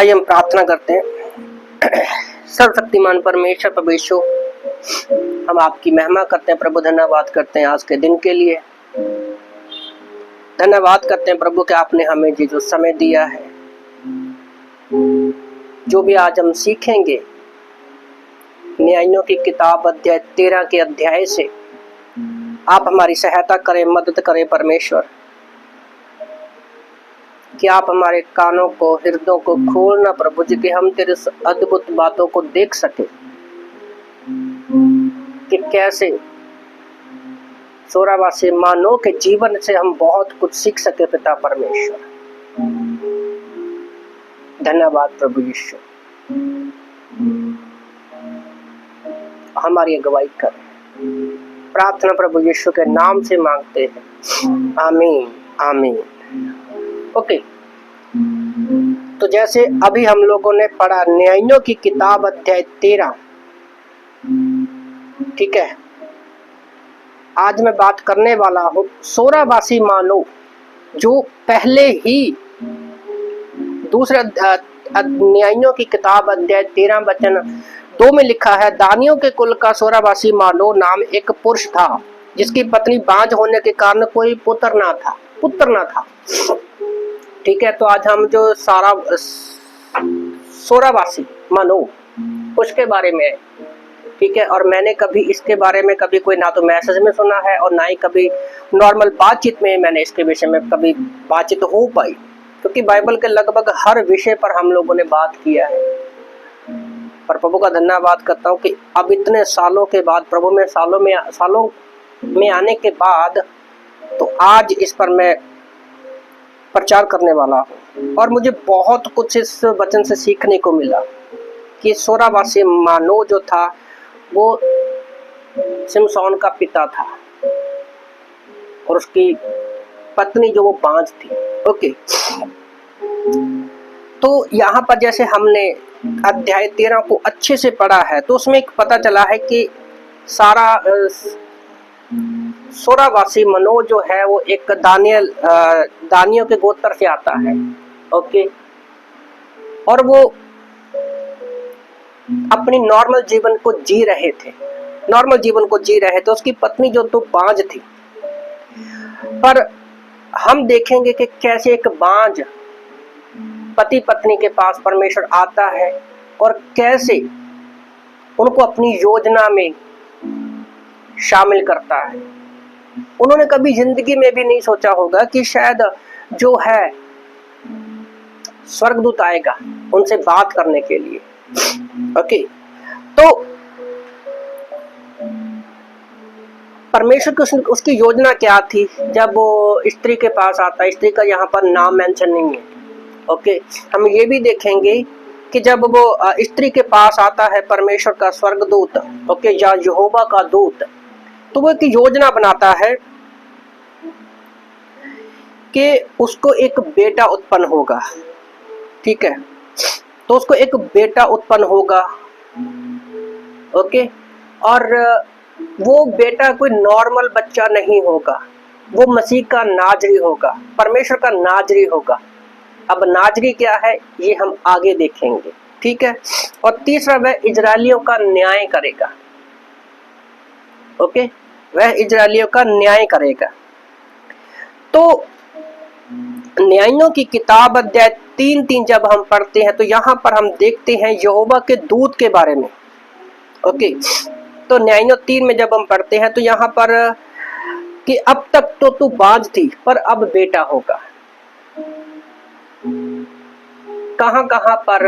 आइए हम प्रार्थना करते हैं। सर्वशक्तिमान परमेश्वर प्रभु, हम आपकी महिमा करते हैं प्रभु, धन्यवाद करते हैं आज के दिन के लिए। धन्यवाद करते हैं प्रभु कि आपने हमें जो समय दिया है, जो भी आज हम सीखेंगे न्यायों की किताब अध्याय 13 के अध्याय से, आप हमारी सहायता करें, मदद करें परमेश्वर, कि आप हमारे कानों को, हृदयों को खोलना प्रभु जी, कि हम तेरे अद्भुत बातों को देख सके कि कैसे सोरावासी मानव के जीवन से हम बहुत कुछ सीख सके। पिता परमेश्वर, धन्यवाद प्रभु यीशु, हमारी अगुवाई करें। प्रार्थना प्रभु यीशु के नाम से मांगते हैं, आमीन आमीन। ओके, तो जैसे अभी हम लोगों ने पढ़ा न्यायों की किताब अध्याय 13, ठीक है। आज मैं बात करने वाला हूँ सोरावासी मानव, जो पहले ही दूसरे न्यायों की किताब अध्याय 13 वचन 2 में लिखा है, दानियों के कुल का सोरावासी मानव नाम एक पुरुष था, जिसकी पत्नी बांझ होने के कारण कोई पुत्र ना था। ठीक है, तो आज हम जो सोरावासी मानव उसके बारे में, ठीक है। और मैंने कभी इसके बारे में कभी कोई ना तो मैसेज में सुना है और ना ही कभी नॉर्मल बातचीत में मैंने इसके विषय में कभी बातचीत हो पाई, क्योंकि बाइबल के लगभग हर विषय पर हम लोगों ने बात किया है। पर प्रभु का धन्यवाद करता हूँ कि अब इतने सालों के बाद, प्रभु में सालों में आने के बाद, तो आज इस पर मैं प्रचार करने वाला हूँ। और मुझे बहुत कुछ इस वचन से सीखने को मिला कि सोरावासी मानव जो था वो सिमसोन का पिता था और उसकी पत्नी जो वो बांझ थी। ओके, तो यहाँ पर जैसे हमने अध्याय 13 को अच्छे से पढ़ा है, तो उसमें पता चला है कि सोरावासी मानव जो है वो एक दानियों के गोत्र से आता है। ओके, और वो अपनी नॉर्मल जीवन को जी रहे थे। उसकी पत्नी जो तो बांझ थी, पर हम देखेंगे कि कैसे एक बांझ पति पत्नी के पास परमेश्वर आता है और कैसे उनको अपनी योजना में शामिल करता है। उन्होंने कभी जिंदगी में भी नहीं सोचा होगा कि शायद जो है स्वर्गदूत आएगा उनसे बात करने के लिए। ओके, तो परमेश्वर की उसकी योजना क्या थी जब वो स्त्री के पास आता है। स्त्री का यहाँ पर नाम मेंशन नहीं है। ओके, हम ये भी देखेंगे कि जब वो स्त्री के पास आता है परमेश्वर का स्वर्गदूत, ओके, या यहोवा का दूत, तो वो एक योजना बनाता है कि उसको एक बेटा उत्पन्न होगा। ठीक है, तो उसको एक बेटा उत्पन्न होगा। ओके, और वो बेटा कोई नॉर्मल बच्चा नहीं होगा, वो मसीह का नाजरी होगा, परमेश्वर का नाजरी होगा। अब नाजरी क्या है ये हम आगे देखेंगे। ठीक है, और तीसरा, वह इजरायलियों का न्याय करेगा। ओके, वह इजरायलियों का न्याय करेगा। तो न्यायों की किताब अध्याय 3 जब हम पढ़ते हैं, तो यहाँ पर हम देखते हैं यहोवा के दूत के बारे में। ओके, तो न्यायों 3 में जब हम पढ़ते हैं, तो यहाँ पर कि अब तक तो तू बांझ थी, पर अब बेटा होगा। कहां पर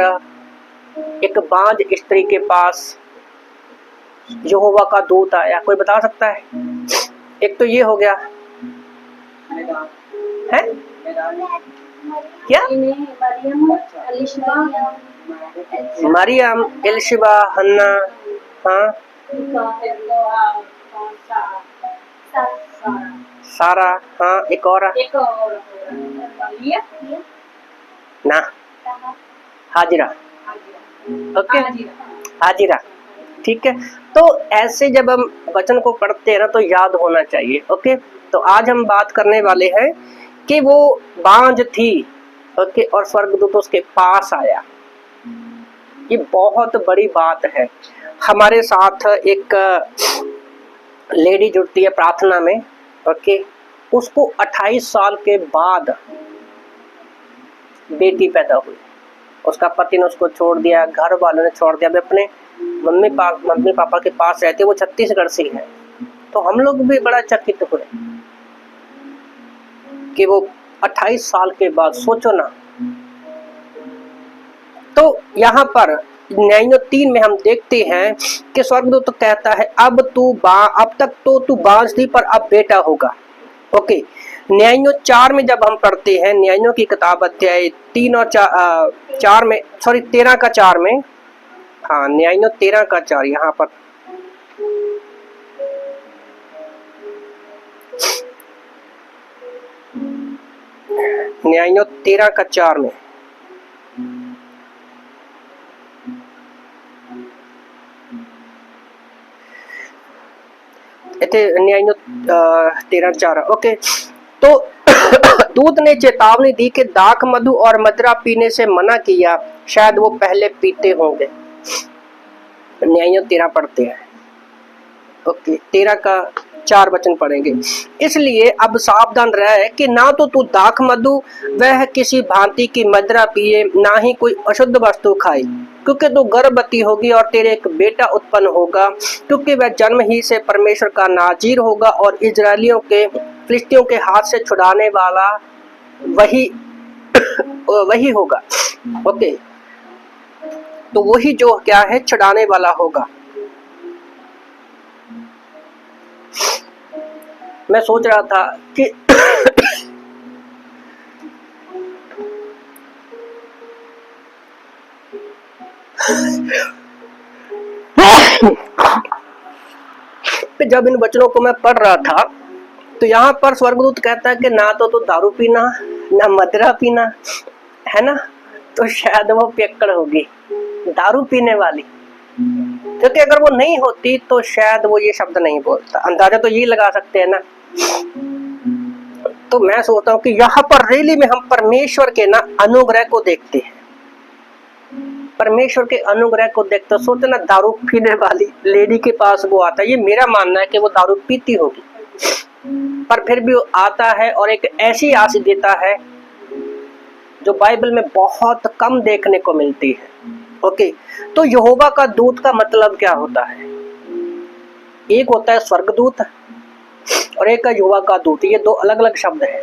एक बांझ स्त्री के पास यहोवा का दूत आया, कोई बता सकता है? एक तो ये हो गया है क्या, मरियम, एलिशबा, हन्ना, हाँ, सारा, हाँ, एक और ना, हाजिरा। ओके, हाजिरा। ठीक है, तो ऐसे जब हम वचन को पढ़ते हैं ना, तो याद होना चाहिए। ओके, तो आज हम बात करने वाले हैं कि वो बांझ थी, ओके, और स्वर्गदूत उसके पास आया। ये बहुत बड़ी बात है। हमारे साथ एक लेडी जुड़ती है प्रार्थना में, ओके, उसको 28 साल के बाद बेटी पैदा हुई। उसका पति ने उसको छोड़ दिया, घर वालों ने छोड़ दिया, वे अपने मम्मी पापा के पास रहते, वो छत्तीसगढ़ से है। तो हम लोग भी बड़ा चकित हुए कि वो 28 साल के बाद, सोचो ना। तो यहाँ पर न्याय 3 में हम देखते हैं कि स्वर्गदूत कहता है अब तक तो तू बांझ थी पर अब बेटा होगा। ओके, न्यायों 4 में जब हम पढ़ते हैं, न्यायों की किताब अध्याय 3 और 4 में, सॉरी 13 का 4 में, हाँ न्यायों 13 का 4, यहाँ पर न्यायों 13 का 4 में न्यायों 13:4, ओके। तो दूत ने चेतावनी दी कि दाख मधु और मदिरा पीने से मना किया, शायद वो पहले पीते होंगे। न्यायों 13 पढ़ते हैं, ओके, 13 का 4 वचन पढ़ेंगे। इसलिए अब सावधान रहे कि ना तो तू दाख मधु वह किसी भांति की मदिरा पिए, ना ही कोई अशुद्ध वस्तु खाए, क्योंकि तू गर्भवती होगी और तेरे एक बेटा उत्पन्न होगा, क्योंकि वह जन्म ही से परमेश्वर का नाजीर होगा और इजरायलियों के फिलिस्तियों के हाथ से छुड़ाने वाला वही होगा। ओके, तो वही जो क्या है, छुड़ाने वाला होगा। मैं सोच रहा था कि जब इन वचनों को मैं पढ़ रहा था तो यहाँ पर स्वर्गदूत कहता है कि ना तो दारू पीना, ना मदिरा पीना, है ना। तो शायद वो पियक्कड़ होगी, दारू पीने वाली, क्योंकि अगर वो नहीं होती तो शायद वो ये शब्द नहीं बोलता। अंदाजा तो ये लगा सकते हैं ना। तो मैं सोचता हूँ कि यहाँ पर रैली में हम परमेश्वर के ना अनुग्रह को देखते हैं, परमेश्वर के अनुग्रह को देखते। सोचते ना, दारू पीने वाली लेडी के पास वो आता है, ये मेरा मानना है कि वो दारू पीती होगी, पर फिर भी वो आता है और एक ऐसी आशीष देता है जो बाइबल में बहुत कम देखने को मिलती है। ओके, तो यहोवा का दूत का मतलब क्या होता है? एक होता है स्वर्गदूत और एक है यहोवा का दूत, ये 2 अलग अलग शब्द हैं।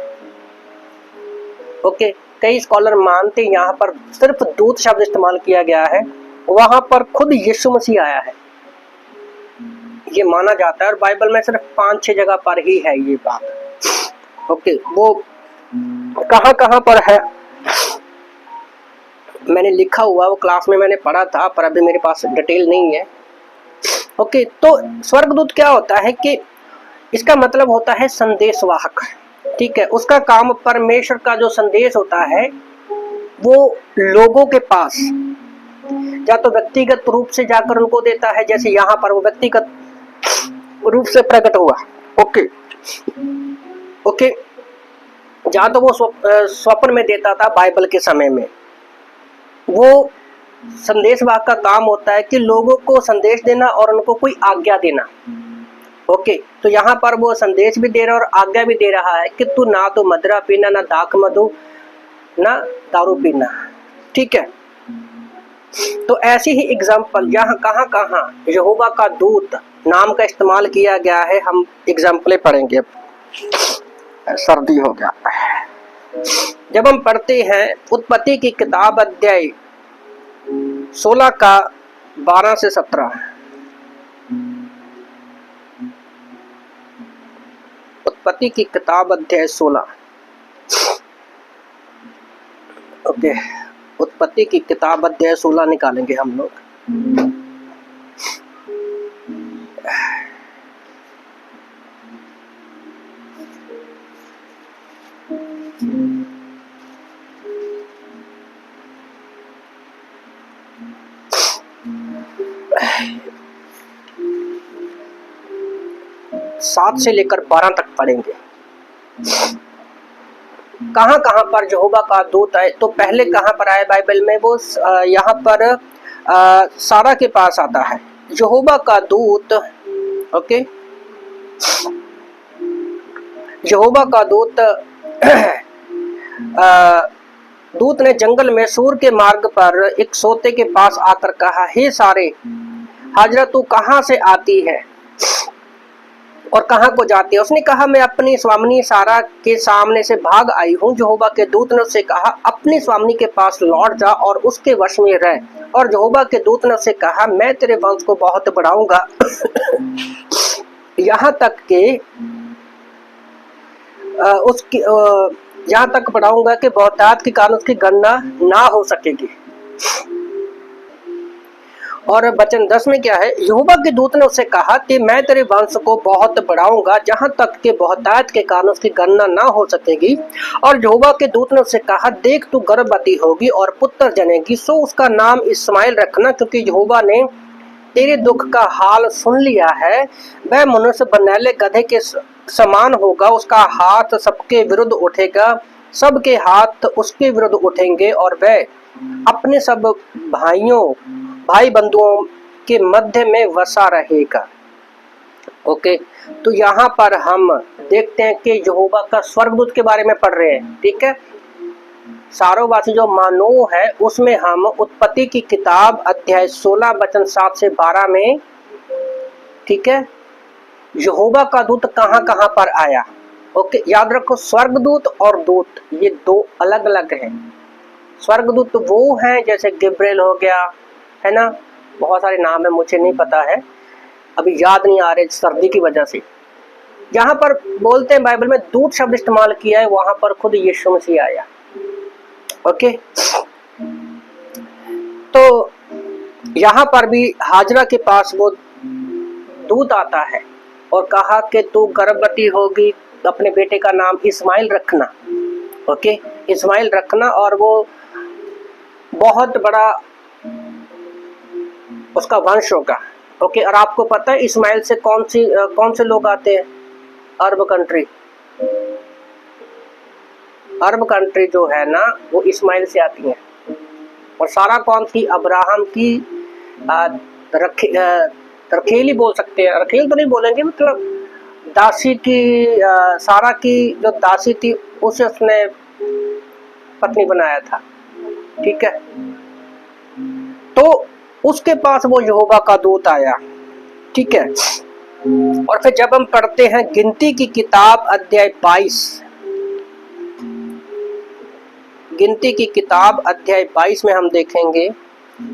ओके, कई स्कॉलर मानते हैं यहाँ पर सिर्फ दूत शब्द इस्तेमाल किया गया है, वहां पर खुद यीशु मसीह आया है, ये माना जाता है। और बाइबल में सिर्फ 5-6 जगह पर ही है ये बात। ओके, वो कहां पर है मैंने लिखा हुआ, वो क्लास में मैंने पढ़ा था, पर अभी मेरे पास डिटेल नहीं है। ओके, तो स्वर्गदूत क्या होता है कि इसका मतलब होता है संदेशवाहक, ठीक है। उसका काम परमेश्वर का जो संदेश होता है वो लोगों के पास या तो व्यक्तिगत रूप से जाकर उनको देता है, जैसे यहाँ पर वो व्यक्तिगत रूप से प्रकट हुआ। ओके, जहाँ तो वो स्वप्न में देता था बाइबल के समय में। वो संदेशवाहक का काम होता है कि लोगों को संदेश देना और उनको कोई आज्ञा देना। ओके, तो यहाँ पर वो संदेश भी दे रहा है और आज्ञा भी दे रहा है कि तू ना तो मदिरा पीना, ना दाख मधु, ना दारू पीना, ठीक है। तो ऐसी ही एग्जाम्पल यहाँ कहाँ यहोवा का दूत नाम का इस्तेमाल किया गया है। हम एग्जाम्पलें पढ़ेंगे। सर्दी हो गया। जब हम पढ़ते हैं उत्पत्ति की किताब अध्याय 16 का 12 से 17, उत्पत्ति की किताब अध्याय 16, ओके, उत्पत्ति की किताब अध्याय 16 निकालेंगे हम लोग। सात से लेकर 12 तक पढ़ेंगे। कहाँ पर यहोवा का दूत है? तो पहले कहाँ पर आया बाइबल में? वो यहाँ पर सारा के पास आता है। यहोवा का दूत, ओके, यहोवा का दूत दूत ने जंगल में सूर के मार्ग पर एक सोते के पास आकर कहा, हे सारे, हाजरा तू कहाँ से आती है और कहाँ को जाती है? उसने कहा, मैं अपनी स्वामिनी सारा के सामने से भाग आई हूँ। यहोवा के दूत ने उससे कहा, अपनी स्वामिनी के पास लौट जा और उसके वश में रह। और यहोवा के दूत ने उससे कहा, मैं तेरे वंश को बहुत बढ़ाऊंगा यहाँ तक के यहाँ तक बढ़ाऊंगा कि बहुतायत के कारण उसकी गणना ना हो सकेगी। और वचन 10 में क्या है? यहोवा के दूत ने उससे कहा कि मैं तेरे वंश को बहुत बढ़ाऊंगा जहां तक के बहुतायत के कारण उसकी गणना ना हो सकेगी। और यहोवा के दूत ने उससे कहा, देख तू गर्भवती होगी और पुत्र जनेगी, सो उसका नाम इस्माइल रखना, क्योंकि यहोवा ने तेरे दुख का हाल सुन लिया है। वह मनुष्य बनैले गधे के समान होगा, उसका हाथ सबके विरुद्ध उठेगा, सबके हाथ उसके विरुद्ध उठेंगे और वह अपने सब भाई बंधुओं के मध्य में वसा रहेगा। ओके, तो यहाँ पर हम देखते हैं कि यहोवा का स्वर्गदूत के बारे में पढ़ रहे हैं। ठीक है, सारोवासी जो मानोह है उसमें हम उत्पत्ति की किताब अध्याय 16 वचन 7 से 12 में, ठीक है, यहोवा का दूत कहाँ कहाँ पर आया। ओके, याद रखो, स्वर्गदूत और दूत ये दो अलग अलग हैं। स्वर्गदूत वो हैं जैसे गिब्रेल हो गया, है ना, बहुत सारे नाम है, मुझे नहीं पता है, अभी याद नहीं आ रहे सर्दी की वजह से। जहां पर बोलते हैं बाइबल में दूत शब्द इस्तेमाल किया है, वहां पर खुद यीशु मसीह आया। ओके, तो यहाँ पर भी हाजरा के पास वो दूत आता है और कहा कि तू गर्भवती होगी, अपने बेटे का नाम इस्माइल रखना। ओके, इस्माइल रखना, और वो बहुत बड़ा उसका वंश होगा। ओके, और आपको पता है इस्माइल से कौन से लोग आते हैं? Arab country. अरब कंट्री जो है ना वो इस्माइल से आती है। और सारा कौन थी? अब्राहम की रखेली बोल सकते हैं, रखेल तो नहीं बोलेंगे, मतलब दासी की, सारा की जो दासी थी उसे उसने पत्नी बनाया था। ठीक है, तो उसके पास वो यहोवा का दूत आया। ठीक है, और फिर जब हम पढ़ते हैं गिनती की किताब अध्याय 22, गिनती की किताब अध्याय 22 में हम देखेंगे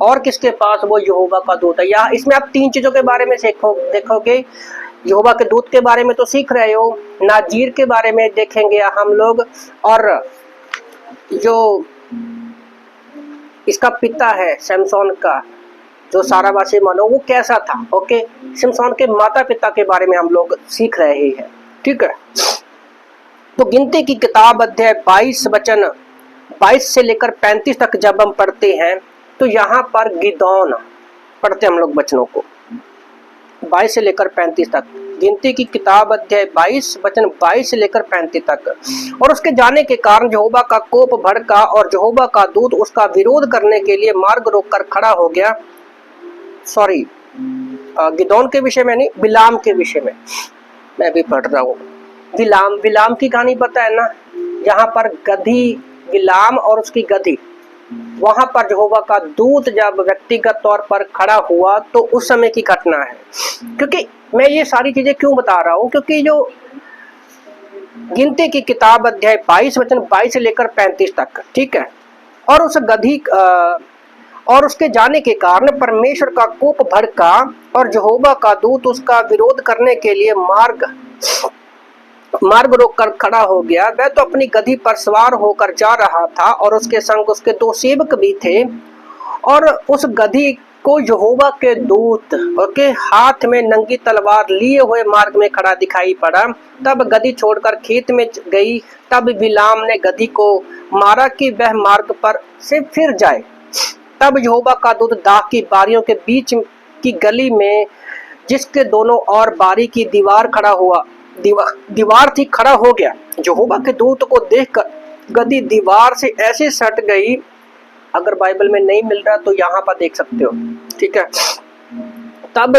और किसके पास वो यहोवा का दूत है। या इसमें आप तीन चीजों के बारे में देखोगे। यहोवा के दूत के बारे में तो सीख रहे हो, नाजीर के बारे में देखेंगे हम लोग, और जो इसका पिता है सिमसोन का, जो सारावासी मानो, वो कैसा था। ओके, सिमसोन के माता पिता के बारे में हम लोग सीख रहे हैं। ठीक है, तो गिनती की किताब अध्याय 22 वचन 22 से लेकर 35 तक जब हम पढ़ते हैं तो यहाँ पर गिदौन पढ़ते हम लोग वचनों को, 22 से लेकर 35 तक। गिनती की किताब अध्याय 22 वचन 22 से लेकर 35 तक। और उसके जाने के कारण यहोवा का कोप भड़का और यहोवा का दूत उसका विरोध करने के लिए मार्ग रोककर खड़ा हो गया। सॉरी, गिदौन के विषय में नहीं, बिलाम के विषय में मैं भी पढ़ रहा हूँ। बिलाम की कहानी पता है ना, यहाँ पर गधी, बिलाम और उसकी गधी, वहां पर यहोवा का दूत जब व्यक्तिगत तौर पर खड़ा हुआ तो उस समय की घटना है। क्योंकि मैं ये सारी चीजें क्यों बता रहा हूँ, क्योंकि जो गिनती की किताब अध्याय 22 वचन 22 से लेकर 35 तक, ठीक है, और उस गधी और उसके जाने के कारण परमेश्वर का कोप भड़का और यहोवा का दूत उसका विरोध करने के लिए मार्ग रोककर खड़ा हो गया। वह तो अपनी गधी पर सवार होकर जा रहा था और उसके संग उसके दो सेवक भी थे। और उस गधी को यहोवा के दूत के हाथ में नंगी तलवार लिए हुए मार्ग में खड़ा दिखाई पड़ा। तब गधी छोड़कर खेत में गई। तब बिलाम ने गधी को मारा कि वह मार्ग पर से फिर जाए। तब यहोवा का दूत दाख की बारियों के बीच की गली में, जिसके दोनों ओर बारी की दीवार थी, खड़ा हो गया। यहोवा के दूत को देखकर गधी दीवार से ऐसे सट गई अगर बाइबल में नहीं मिल रहा तो यहाँ पर देख सकते हो, ठीक है। तब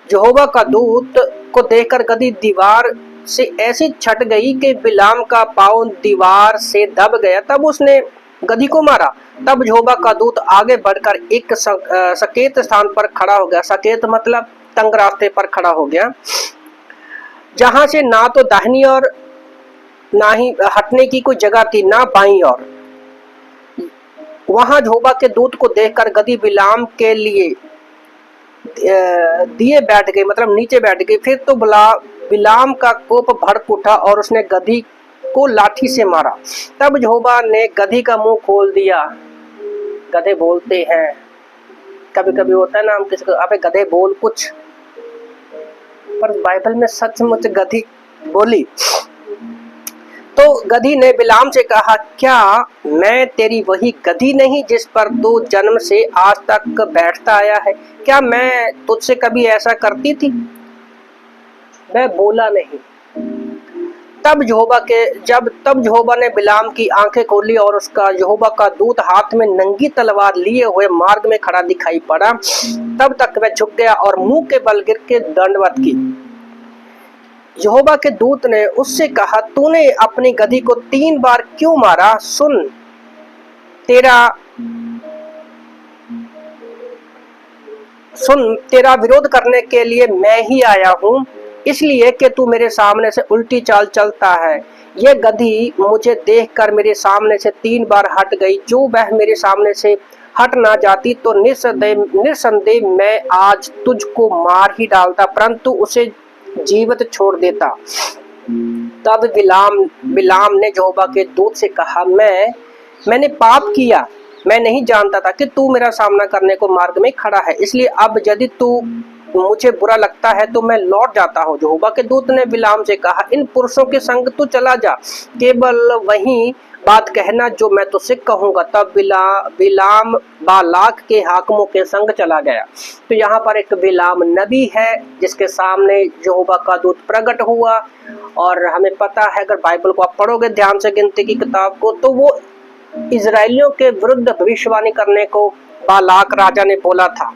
यहोवा का दूत को देखकर गदही दीवार से ऐसी छट गई कि बिलाम का पाँव दीवार से दब गया। तब उसने गदही को मारा। तब यहोवा का दूत आगे बढ़कर एक सकेत स्थान पर खड़ा हो गया। सकेत मतलब तंग रास्ते पर खड़ा हो गया, जहां से ना तो दाहिनी और ना ही हटने की कोई जगह थी, ना बाईं ओर। वहां यहोवा के दूत को देखकर गदही बिलाम के लिए दिए बैठ गई, मतलब नीचे बैठ गई। फिर तो बिलाम का कोप भड़क उठा और उसने गदही को लाठी से मारा। तब यहोवा ने गदही का मुंह खोल दिया। गधे बोलते हैं, कभी कभी होता है ना, हम किसी को अबे गधे बोल कुछ, पर बाइबल में सचमुच गधी बोली। तो गधी ने बिलाम से कहा, क्या मैं तेरी वही गधी नहीं जिस पर तू जन्म से आज तक बैठता आया है? क्या मैं तुझसे कभी ऐसा करती थी? मैं बोला नहीं। तब यहोवा ने बिलाम की आंखें खोली और उसका यहोवा का दूत हाथ में नंगी तलवार लिए हुए मार्ग में खड़ा दिखाई पड़ा। तब तक वह झुक गया और मुंह के बल गिर के दंडवत की। यहोवा के दूत ने उससे कहा, तूने अपनी गधी को 3 बार क्यों मारा? सुन, तेरा विरोध करने के लिए मैं ही आया हूँ, इसलिए कि तू मेरे सामने से उल्टी चाल चलता है। यह गधी मुझे देखकर मेरे सामने से 3 बार हट गई। जो वह मेरे सामने से हट ना जाती तो निस्संदेह मैं आज तुझको मार ही डालता, परंतु उसे जीवित छोड़ देता। तब बिलाम ने यहोवा के दूत से कहा, मैंने पाप किया। मैं नहीं जानता था कि तू मेरा सामना करने को मार्ग में खड़ा है, इसलिए अब यदि तू मुझे बुरा लगता है तो मैं लौट जाता हूँ। यहोवा के दूत ने बिलाम से कहा, इन पुरुषों के संग तू चला जा, केवल वही बात कहना जो मैं तुझसे कहूंगा। तब बिलाम बालाक के हाकिमों के संग चला गया। तो यहाँ पर एक बिलाम नबी है जिसके सामने यहोवा का दूत प्रकट हुआ, और हमें पता है, अगर बाइबल को आप पढ़ोगे ध्यान से, गिनती की किताब को, तो वो इजराइलियों के विरुद्ध भविष्यवाणी करने को बालाक राजा ने बोला था,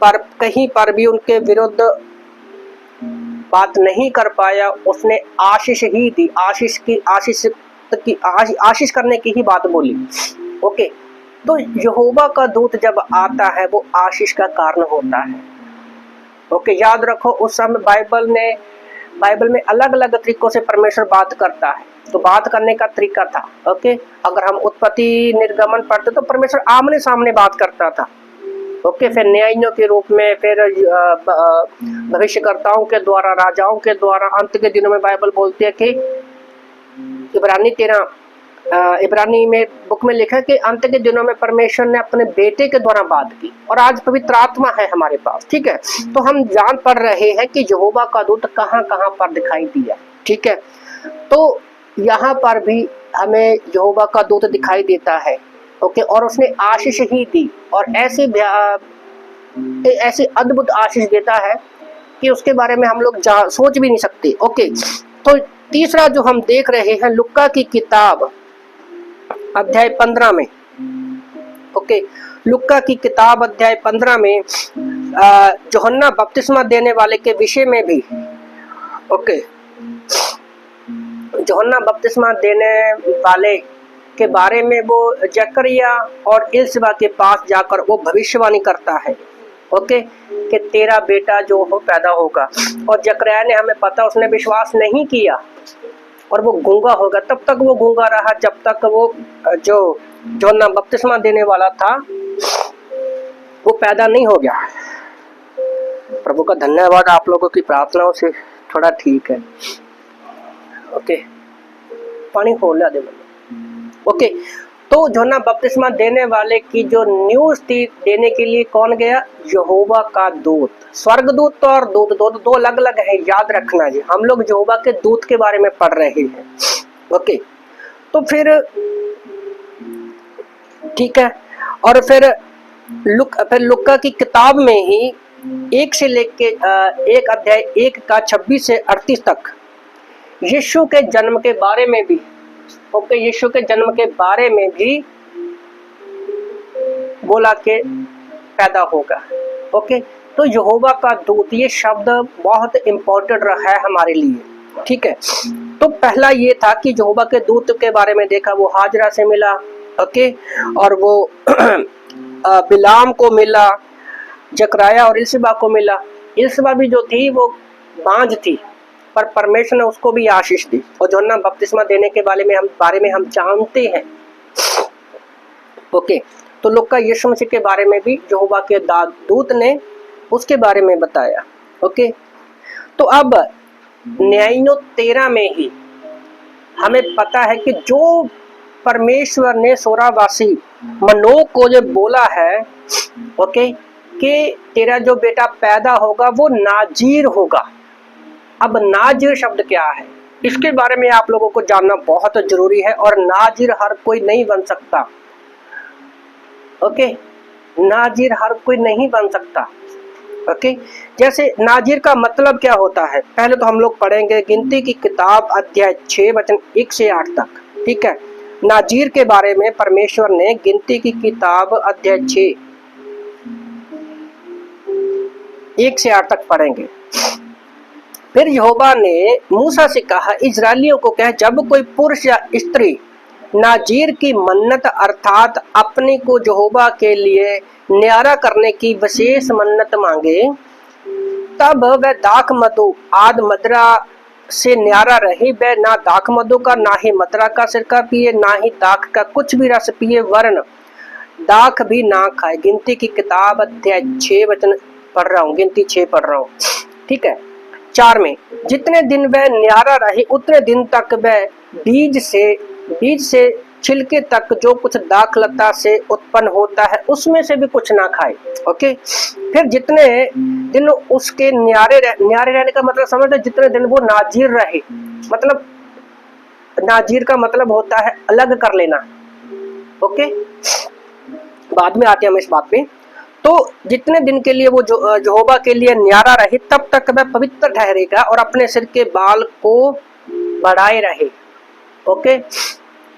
पर कहीं पर भी उनके विरुद्ध बात नहीं कर पाया। उसने आशीष ही दी, आशीष करने की ही बात बोली। ओके, तो यहोवा का दूत जब आता है वो आशीष का कारण होता है। ओके, याद रखो, उस समय बाइबल में अलग अलग तरीकों से परमेश्वर बात करता है, तो बात करने का तरीका था। ओके, अगर हम उत्पत्ति निर्गमन पढ़ते तो परमेश्वर आमने सामने बात करता था। ओके, फिर न्यायियों के रूप में, फिर भविष्यकर्ताओं के द्वारा, राजाओं के द्वारा। अंत के दिनों में बाइबल बोलती है कि इब्रानी में बुक में लिखा है कि अंत के दिनों में परमेश्वर ने अपने बेटे के द्वारा बात की, और आज पवित्र आत्मा है हमारे पास। ठीक है, तो हम जान पढ़ रहे हैं कि यहोवा का दूत कहाँ कहाँ पर दिखाई दिया। ठीक है, तो यहाँ पर भी हमें यहोवा का दूत दिखाई देता है। ओके, और उसने आशीष ही दी, और ऐसी अद्भुत आशीष देता है कि उसके बारे में हम लोग सोच भी नहीं सकते। ओके, तो तीसरा जो हम देख रहे हैं, लुक्का की किताब अध्याय 15 में। ओके, लुक्का की किताब अध्याय 15 में यूहन्ना बपतिस्मा देने वाले के विषय में भी। ओके, यूहन्ना बपतिस्मा देने वाले के बारे में वो जकरिया और इलिशबा के पास जाकर वो भविष्यवाणी करता है। ओके, कि तेरा बेटा जो हो पैदा होगा। और जकरिया ने, हमें पता, उसने विश्वास नहीं किया और वो गूंगा होगा। तब तक वो गूंगा रहा जब तक वो जो यूहन्ना बपतिस्मा देने वाला था वो पैदा नहीं हो गया। प्रभु का धन्यवाद, आप लोगों की प्रार्थनाओं से थोड़ा ठीक है। ओके, पानी खोल दे। ओके, तो यूहन्ना बपतिस्मा देने वाले की जो न्यूज़ थी देने के लिए कौन गया? यहोवा का दूत। स्वर्गदूत और दूत दो अलग अलग है, याद रखना जी। हम लोग यहोवा के दूत के बारे में पढ़ रहे हैं। ओके, तो फिर ठीक है, और फिर लुक्का की किताब में ही 1 से लेके 1 अध्याय 1 का 26 से 38 तक यीशु के जन्म के बारे में भी ओके, यीशु के जन्म के बारे में भी बोला के पैदा होगा। ओके, तो यहोवा का दूत ये शब्द बहुत इंपॉर्टेंट रहा है हमारे लिए, ठीक है। तो पहला ये था कि यहोवा के दूत के बारे में देखा, वो हाजरा से मिला, ओके, और वो बिलाम को मिला, जकराया और इल्सिबा को मिला। इल्सिबा भी जो थी वो बांझ थी, पर परमेश्वर ने उसको भी आशीष दी, और यूहन्ना बपतिस्मा देने के बारे में हम जानते हैं। ओके, तो लूका यीशु मसीह के बारे में भी यहोवा के दूत ने उसके बारे में बताया। ओके, तो अब न्यायियों 13 में ही हमें पता है कि जो परमेश्वर ने सोरावासी मनोक को जो बोला है, ओके, कि तेरा जो बेटा पैदा होगा वो नाजीर होगा। अब नाजीर शब्द क्या है, इसके बारे में आप लोगों को जानना बहुत जरूरी है। और नाजीर हर कोई नहीं बन सकता। ओके, नाजीर हर कोई नहीं बन सकता। ओके, जैसे नाजीर का मतलब क्या होता है, पहले तो हम लोग पढ़ेंगे गिनती की किताब अध्याय 6 वचन 1 से 8 तक, ठीक है। नाजीर के बारे में परमेश्वर ने गिनती की किताब अध्याय 6 1 से 8 तक पढ़ेंगे। फिर यहोवा ने मूसा से कहा, इजरायलियों को कह, जब कोई पुरुष या स्त्री नाजीर की मन्नत अर्थात अपने को यहोवा के लिए न्यारा करने की विशेष मन्नत मांगे, तब वह दाख मधु आद मदरा से न्यारा रहे। वह ना दाख मधु का, ना ही मदरा का सिरका पिए, ना ही दाख का कुछ भी रस पिए, वरन दाख भी ना खाए। गिनती की किताब अध्याय 6 वचन पढ़ रहा हूँ, गिनती 6 पढ़ रहा हूँ, ठीक है। 4 में, जितने दिन वह न्यारा रहे उतने दिन तक वह बीज से छिलके तक जो कुछ दाख लता से उत्पन्न होता है उसमें से भी कुछ ना खाए। ओके, फिर जितने दिन उसके न्यारे रहने का मतलब समझते, जितने दिन वो नाजीर रहे, मतलब नाजीर का मतलब होता है अलग कर लेना। ओके, बाद में आते हैं हम इस बात पे। तो जितने दिन के लिए वो यहोवा के लिए न्यारा रहे तब तक वह पवित्र ठहरेगा और अपने सिर के बाल को बढ़ाए रहे। ओके,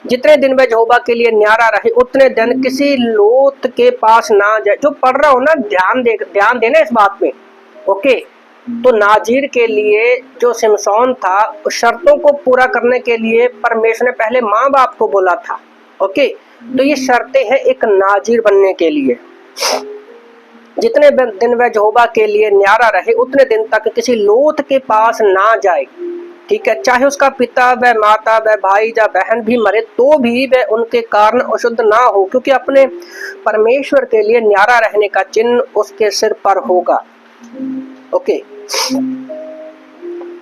जितने दिन वह यहोवा के लिए न्यारा रहे उतने दिन किसी लोथ के पास ना जाए। जो पढ़ रहा हो ना, ध्यान देना इस बात में। ओके, तो नाजीर के लिए जो सिमसोन था, उस शर्तों को पूरा करने के लिए परमेश्वर ने पहले माँ बाप को बोला था। ओके, तो ये शर्तें हैं एक नाजीर बनने के लिए। जितने दिन वह यहोवा के लिए न्यारा रहे उतने दिन तक किसी लोथ के पास ना जाए, ठीक है। चाहे उसका पिता व माता व भाई या बहन भी मरे तो भी वह उनके कारण अशुद्ध ना हो, क्योंकि अपने परमेश्वर के लिए न्यारा रहने का चिन्ह उसके सिर पर होगा। ओके,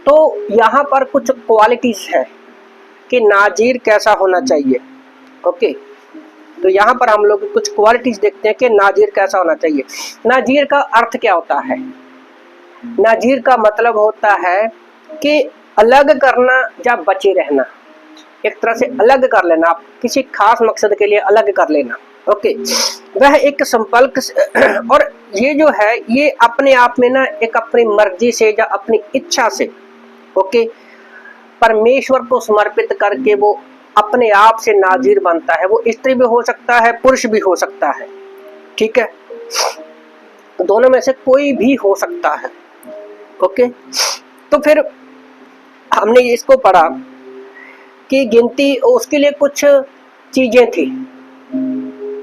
तो यहाँ पर कुछ क्वालिटीज है कि नाजीर कैसा होना चाहिए। ओके, तो यहाँ पर हम लोग कुछ क्वालिटीज देखते हैं कि नाजीर कैसा होना चाहिए। नाजीर का अर्थ क्या होता है? नाजीर का मतलब होता है कि अलग करना या बचे रहना, एक तरह से अलग कर लेना, आप किसी खास मकसद के लिए अलग कर लेना। ओके, वह एक संपर्क और ये जो है ये अपने आप में ना एक अपनी मर्जी से या अपनी इच्छा से, ओके, परमेश्वर को समर्पित करके वो अपने आप से नाजीर बनता है। वो स्त्री भी हो सकता है, पुरुष भी हो सकता है, ठीक है, दोनों में से कोई भी हो सकता है। ओके, तो फिर हमने इसको पढ़ा कि गिनती उसके लिए कुछ चीजें थी,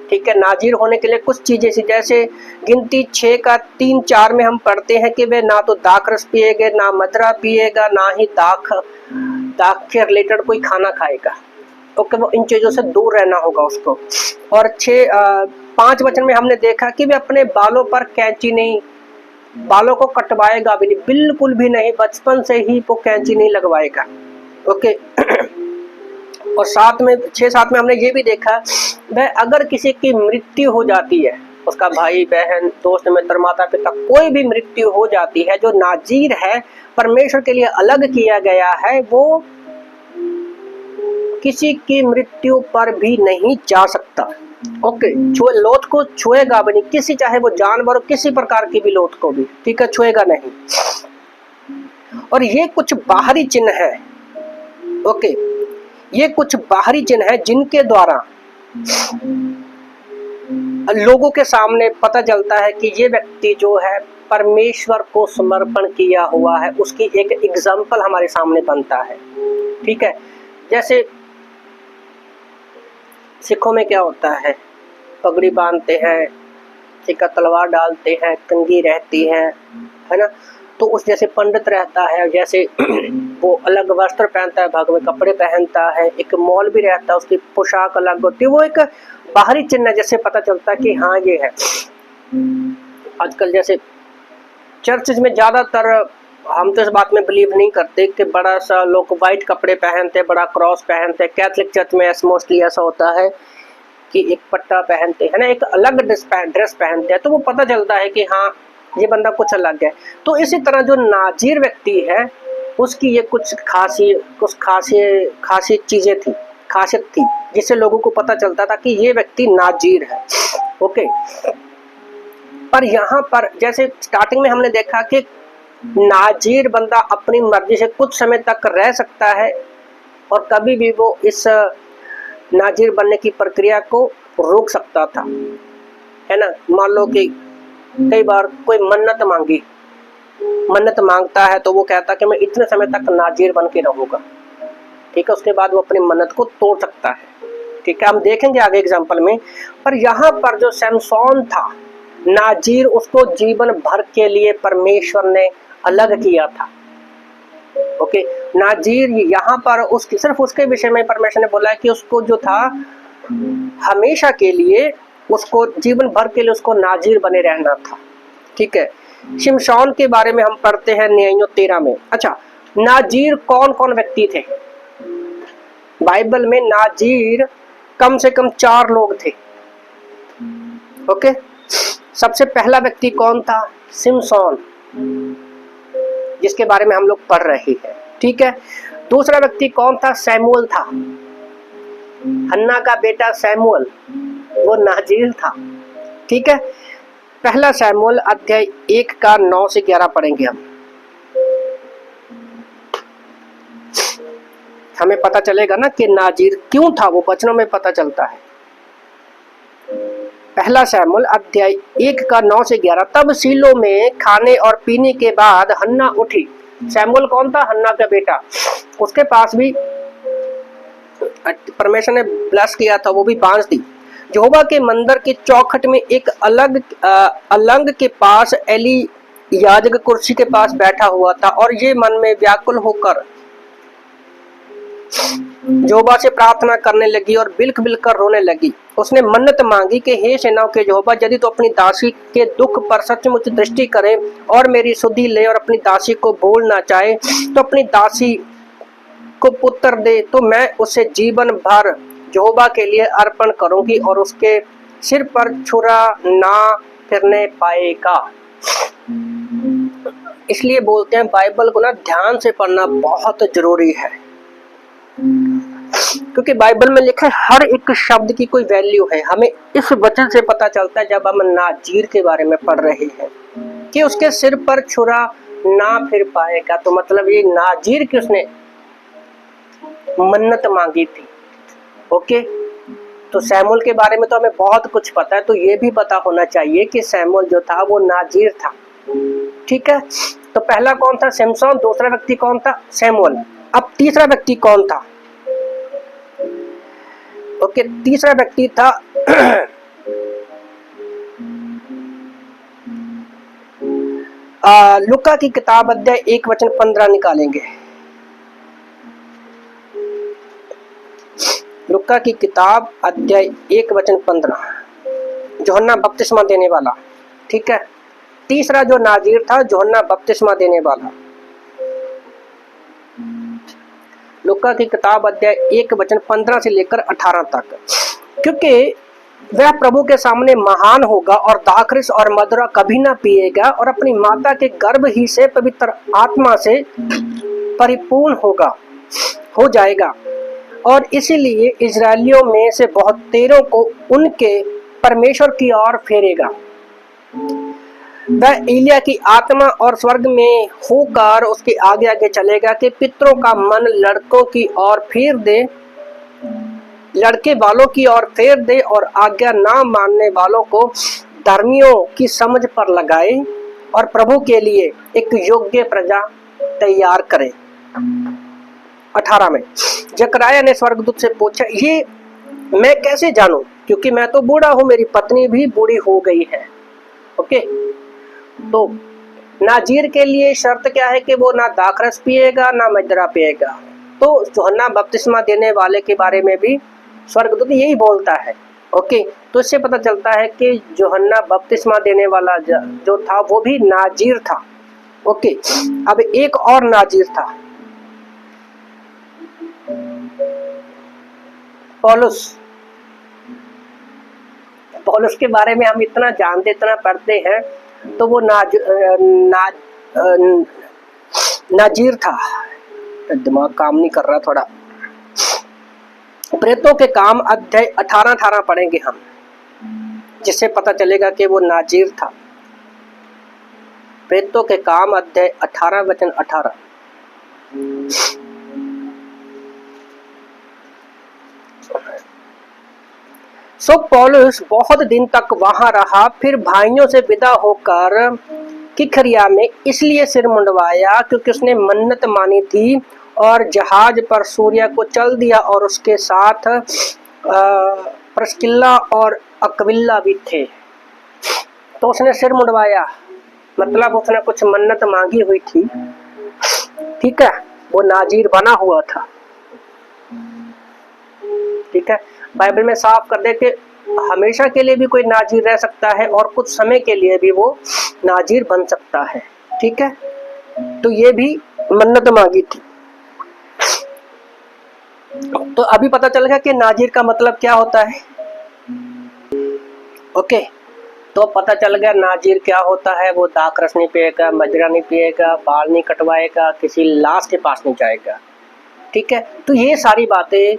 ठीक है, नाजीर होने के लिए कुछ चीजें थी। जैसे गिनती 6 का 3-4 में हम पढ़ते हैं कि वे ना तो दाख रस पिएगा, ना मदरा पिएगा, ना ही दाख के रिलेटेड कोई खाना खाएगा। ओके, वो इन चीजों से दूर रहना होगा उसको। और 5 वचन में हमने देखा कि वे अपने बालों पर कैंची नहीं, बालों को कटवाएगा भी नहीं, बिल्कुल भी नहीं, बचपन से ही वो कैंची नहीं लगवाएगा। ओके, और 6-7 में हमने ये भी देखा, वह अगर किसी की मृत्यु हो जाती है, उसका भाई बहन दोस्त मित्र माता पिता कोई भी मृत्यु हो जाती है, जो नाजीर है परमेश्वर के लिए अलग किया गया है, वो किसी की मृत्यु पर भी नहीं जा सकता। ओके, लोथ को छुएगा भी नहीं, किसी चाहे वो जानवर हो, किसी प्रकार की भी लोथ को भी, ठीक है, छुएगा नहीं। और ये कुछ बाहरी चिन्ह है। ओके, ये कुछ बाहरी चिन्ह है जिनके द्वारा लोगों के सामने पता चलता है कि ये व्यक्ति जो है परमेश्वर को समर्पण किया हुआ है, उसकी एक एग्जाम्पल हमारे सामने बनता है। ठीक है, जैसे सिखों में क्या होता है, पगड़ी बांधते हैं, सिक्का तलवार डालते हैं, कंघी रहती है ना, तो उस जैसे पंडित रहता है, जैसे वो अलग वस्त्र पहनता है, भगवे कपड़े पहनता है, एक मौलवी रहता है, उसकी पोशाक अलग होती है, वो एक बाहरी चिन्ह जैसे पता चलता है कि हाँ ये है। आजकल जैसे चर्चेज में ज्यादातर, हम तो इस बात में बिलीव नहीं करते कि बड़ा सा लोग वाइट कपड़े पहनते, बड़ा क्रॉस पहनते। कैथलिक चर्च में मोस्टली ऐसा होता है कि एक पट्टा पहनते हैं ना, एक अलग ड्रेस पहनते हैं, तो वो पता चलता है कि हाँ ये बंदा कुछ अलग है। तो इसी तरह जो नाजीर व्यक्ति है उसकी ये कुछ खासी चीजें थी, खासियत थी, जिससे लोगों को पता चलता था कि ये व्यक्ति नाजीर है। ओके, पर यहाँ पर जैसे स्टार्टिंग में हमने देखा कि नाजीर बंदा अपनी मर्जी से कुछ समय तक रह सकता है और कभी भी वो इस नाजीर बनने की प्रक्रिया को रोक सकता था, है ना। मान लो कि कई बार कोई मन्नत मांगता है तो वो कहता कि मैं इतने समय तक नाजीर बन के रहूंगा, ठीक है, उसके बाद वो अपनी मन्नत को तोड़ सकता है। ठीक है, हम देखेंगे आगे एग्जाम्पल में। पर यहाँ पर जो सैमसोन था नाजीर, उसको जीवन भर के लिए परमेश्वर ने अलग किया था। ओके, नाजीर यहाँ पर उसकी सिर्फ उसके विषय में परमेश्वर ने बोला है कि उसको जो था हमेशा के लिए, उसको जीवन भर के लिए उसको नाजीर बने रहना था। ठीक है, शिमशोन के बारे में हम पढ़ते हैं न्यायों 13 में। अच्छा, नाजीर कौन कौन व्यक्ति थे? बाइबल में नाजीर कम से कम 4 लोग थे। ओके, सबसे पहला व्यक्ति कौन था? शिमशोन, जिसके बारे में हम लोग पढ़ रहे हैं। ठीक है, दूसरा व्यक्ति कौन था? सैमुअल था, हन्ना का बेटा सैमुअल, वो नाजीर था। ठीक है, पहला सैमुअल अध्याय 1 का 9 से 11 पढ़ेंगे हम। हमें पता चलेगा ना कि नाजीर क्यों था, वो वचनों में पता चलता है। पहला सैमुअल अध्याय 1 का 9 से 11। तब सीलो में खाने और पीने के बाद हन्ना उठी। सैमुअल कौन था? हन्ना का बेटा। उसके पास भी परमेश्वर ने ब्लेस किया था, वो भी बांस दी। यहोवा के मंदिर के चौखट में एक अलंग के पास एली याजक कुर्सी के पास बैठा हुआ था और ये मन में व्याकुल होकर यहोवा से प्रार्थना करने लगी और बिलख बिलख कर रोने लगी। उसने मन्नत मांगी कि हे सेनाओं के यहोवा, यदि तो अपनी दासी के दुख पर सचमुच दृष्टि करे और मेरी सुधि ले और अपनी दासी को भूल ना चाहे, तो अपनी दासी को पुत्र दे, तो मैं उसे जीवन भर यहोवा के लिए अर्पण करूंगी और उसके सिर पर छुरा ना फिरने पाएगा। इसलिए बोलते हैं बाइबल को ना ध्यान से पढ़ना बहुत जरूरी है, क्योंकि बाइबल में लिखा है हर एक शब्द की कोई वैल्यू है। हमें इस वचन से पता चलता है जब हम नाजीर के बारे में पढ़ रहे हैं कि उसके सिर पर छुरा ना फिर पाएगा, तो मतलब ये नाजीर की उसने मन्नत मांगी थी। ओके, तो सैमुअल के बारे में तो हमें बहुत कुछ पता है, तो ये भी पता होना चाहिए कि सैमुअल जो था वो नाजीर था। ठीक है, तो पहला कौन था? शिमशोन। दूसरा व्यक्ति कौन था? सैमुअल। अब तीसरा व्यक्ति कौन था? ओके, तीसरा व्यक्ति था लुका की किताब अध्याय 1 वचन 15 निकालेंगे। लुका की किताब अध्याय 1 वचन 15, यूहन्ना बपतिस्मा देने वाला। ठीक है, तीसरा जो नाजीर था यूहन्ना बपतिस्मा देने वाला। लुका की किताब अध्याय 1 वचन 15 से लेकर 18 तक। क्योंकि वह प्रभु के सामने महान होगा और दाखरस और मदिरा कभी ना पिएगा और अपनी माता के गर्भ ही से पवित्र आत्मा से परिपूर्ण हो जाएगा, और इसीलिए इजरायलियों में से बहुत तेरों को उनके परमेश्वर की ओर फेरेगा। वह एलिया की आत्मा और स्वर्ग में होकर उसके आगे आगे चलेगा कि पितरों का मन लड़कों की ओर फेर दे लड़के वालों की ओर फेर दे और आज्ञा ना मानने वालों को धर्मियों की समझ पर लगाए और प्रभु के लिए एक योग्य प्रजा तैयार करे। 18 में जकराया ने स्वर्गदूत से पूछा, ये मैं कैसे जानूं, क्योंकि मैं तो बूढ़ा हूं, मेरी पत्नी भी बूढ़ी हो गई है। ओके, तो नाजीर के लिए शर्त क्या है कि वो ना दाखरस पिएगा ना मदिरा पिएगा। तो यूहन्ना बपतिस्मा देने वाले के बारे में भी स्वर्गदूत यही बोलता है। ओके, तो इससे पता चलता है कि यूहन्ना बपतिस्मा देने वाला जो था वो भी नाजीर था। ओके, अब एक और नाजीर था, पौलुस के बारे में हम इतना जानते, इतना पढ़ते हैं, तो वो नाजीर था। दिमाग काम नहीं कर रहा थोड़ा। प्रेतों के काम अध्याय 18 पढ़ेंगे हम, जिससे पता चलेगा कि वो नाजीर था। प्रेतों के काम अध्याय 18 वचन 18। सो पौलुस बहुत दिन तक वहां रहा, फिर भाइयों से विदा होकर किखरिया में इसलिए सिर मुंडवाया क्योंकि उसने मन्नत मानी थी, और जहाज पर सूर्या को चल दिया और उसके साथ प्रिस्किल्ला और अक्विला भी थे। तो उसने सिर मुंडवाया, मतलब उसने कुछ मन्नत मांगी हुई थी, ठीक है, वो नाजीर बना हुआ था। ठीक है, बाइबल में साफ कर दे कि हमेशा के लिए भी कोई नाजीर रह सकता है और कुछ समय के लिए भी वो नाजीर बन सकता है। ठीक है, तो ये भी मन्नत मांगी थी। तो अभी पता चल गया कि नाजीर का मतलब क्या होता है। ओके, तो पता चल गया नाजीर क्या होता है। वो दाखरस नहीं पिएगा, मदिरा नहीं पिएगा, बाल नहीं कटवाएगा, किसी लाश के पास नहीं जाएगा। ठीक है, तो ये सारी बातें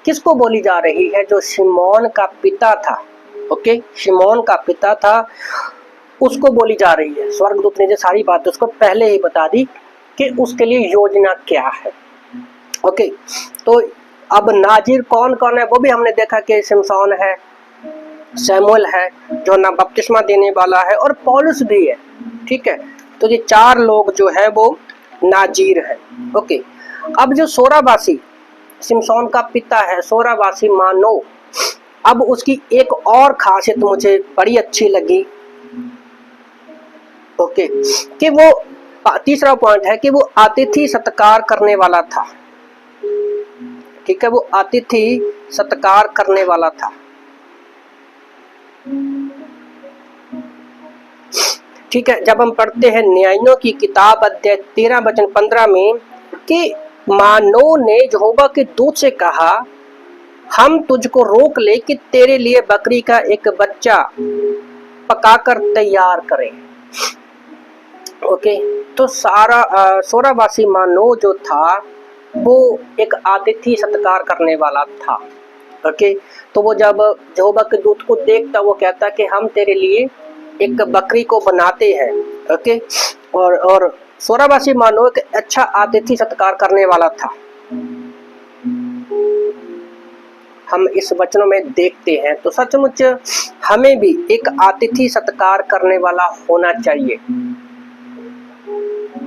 किसको बोली जा रही है? जो शिमोन का पिता था। ओके, शिमोन का पिता था, उसको बोली जा रही है। स्वर्गदूत ने जो सारी बातें उसको पहले ही बता दी कि उसके लिए योजना क्या है। ओके, तो अब नाजीर कौन कौन है वो भी हमने देखा कि सिमसोन है, सैमुअल है, जो ना बपतिस्मा देने वाला है, और पौलुस भी है। ठीक है, तो ये 4 लोग जो है वो नाजीर है। ओके, अब जो सोराबासी सिमसोन का पिता है, सोराबासी मानो, अब उसकी एक और खासियत मुझे बड़ी अच्छी लगी। ओके, कि वो तीसरा पॉइंट है कि वो अतिथि सत्कार करने वाला था। ठीक है, वो अतिथि सत्कार करने वाला था। ठीक है, जब हम पढ़ते हैं न्यायों की किताब अध्याय 13 वचन 15 में कि मानो ने यहोवा के दूत से कहा, हम तुझको रोक ले कि तेरे लिए बकरी का एक बच्चा पकाकर तैयार करें। ओके, तो सोराबासी मानो जो था वो एक अतिथि सत्कार करने वाला था। ओके, तो वो जब यहोवा के दूत को देखता, वो कहता कि हम तेरे लिए एक बकरी को बनाते हैं। ओके, और सोराबासी मानो एक अच्छा अतिथि सत्कार करने वाला था। हम इस वचनों में देखते हैं, तो सचमुच हमें भी एक अतिथि सत्कार करने वाला होना चाहिए।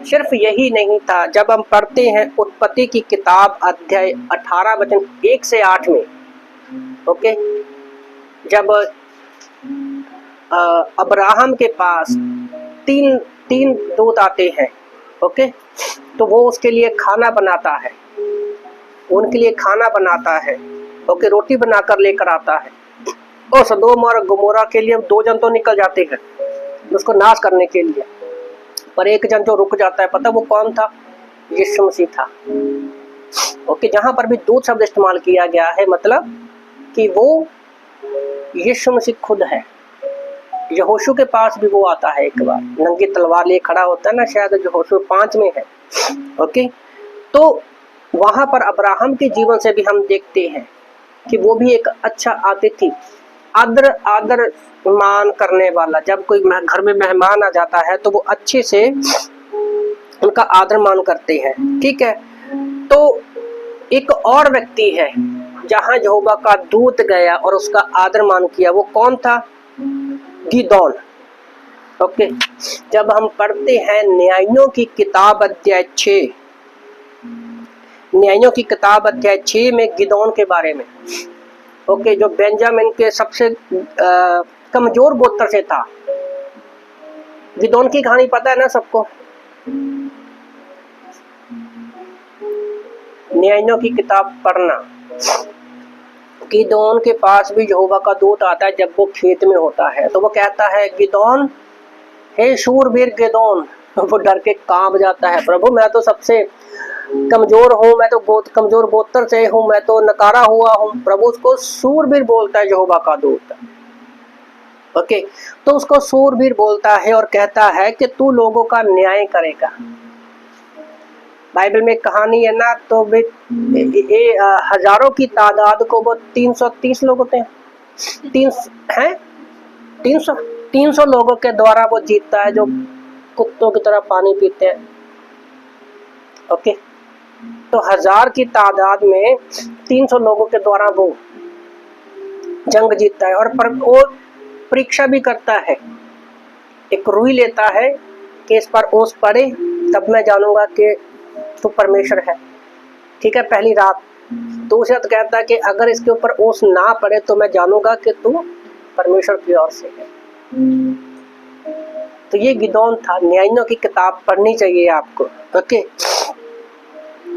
सिर्फ यही नहीं था, जब हम पढ़ते हैं उत्पत्ति की किताब अध्याय 18 वचन 1 से 8 में, ओके, जब अब्राहम के पास तीन दूत आते हैं, ओके, तो वो उसके लिए खाना बनाता है, उनके लिए खाना बनाता है। ओके, रोटी बनाकर लेकर आता है, और सदोम और गमोरा के लिए 2 जन तो निकल जाते हैं उसको नाश करने के लिए, पर एक जन जो रुक जाता है, पता वो कौन था? यीशु मसीह था। ओके, जहां पर भी दूत शब्द इस्तेमाल किया गया है, मतलब कि वो यीशु मसीह खुद है। यहोशू के पास भी वो आता है, एक बार नंगी तलवार लिए खड़ा होता है ना, शायद यहोशू 5 में है। ओके, तो वहां पर अब्राहम के जीवन से भी हम देखते हैं कि वो भी एक अच्छा अतिथि, आदर मान करने वाला। जब कोई घर में मेहमान आ जाता है तो वो अच्छे से उनका आदर मान करते हैं। ठीक है, तो एक और व्यक्ति है जहां यहोवा का दूत गया और उसका आदर मान किया, वो कौन था? गिदोन। ओके, जब हम पढ़ते हैं न्यायों की किताब अध्याय 6, न्यायों की किताब अध्याय 6 में गिदोन के बारे में, ओके, जो बेंजामिन के सबसे कमजोर गोत्र से था। गिदोन की कहानी पता है ना सबको? न्यायों की किताब पढ़ना। गिदोन के पास भी यहोवा का दूत आता है जब वो खेत में होता है, तो वो कहता है, गिदोन, हे शूरवीर गिदोन। वो डर के कांप जाता है, प्रभु मैं तो सबसे कमजोर हूँ, मैं तो बहुत कमजोर गोत्र से हूँ, मैं तो नकारा हुआ हूँ। प्रभु उसको शूरवीर बोलता है, यहोवा का दूत। ओके, तो उसको शूरवीर बोलता है और कहता है कि तू लोगों का न्याय करेगा। बाइबल में कहानी है ना, तो हजारों की तादाद को वो 330 लोग होते हैं, 300 लोगों के द्वारा वो जीतता है, जो कुत्तों की तरह पानी पीते हैं। ओके, तो 1000 की तादाद में 300 लोगों के द्वारा वो जंग जीतता है। और वो परीक्षा भी करता है, एक रुई लेता है कि इस पर ओस पड़े तब मैं जानूंगा कि तू परमेश्वर है। ठीक है, पहली रात। दूसरी रात कहता है कि अगर इसके ऊपर ओस ना पड़े तो मैं जानूंगा कि तू परमेश्वर की ओर से है। तो ये गिदोन था। न्यायों की किताब पढ़नी चाहिए आपको। ओके,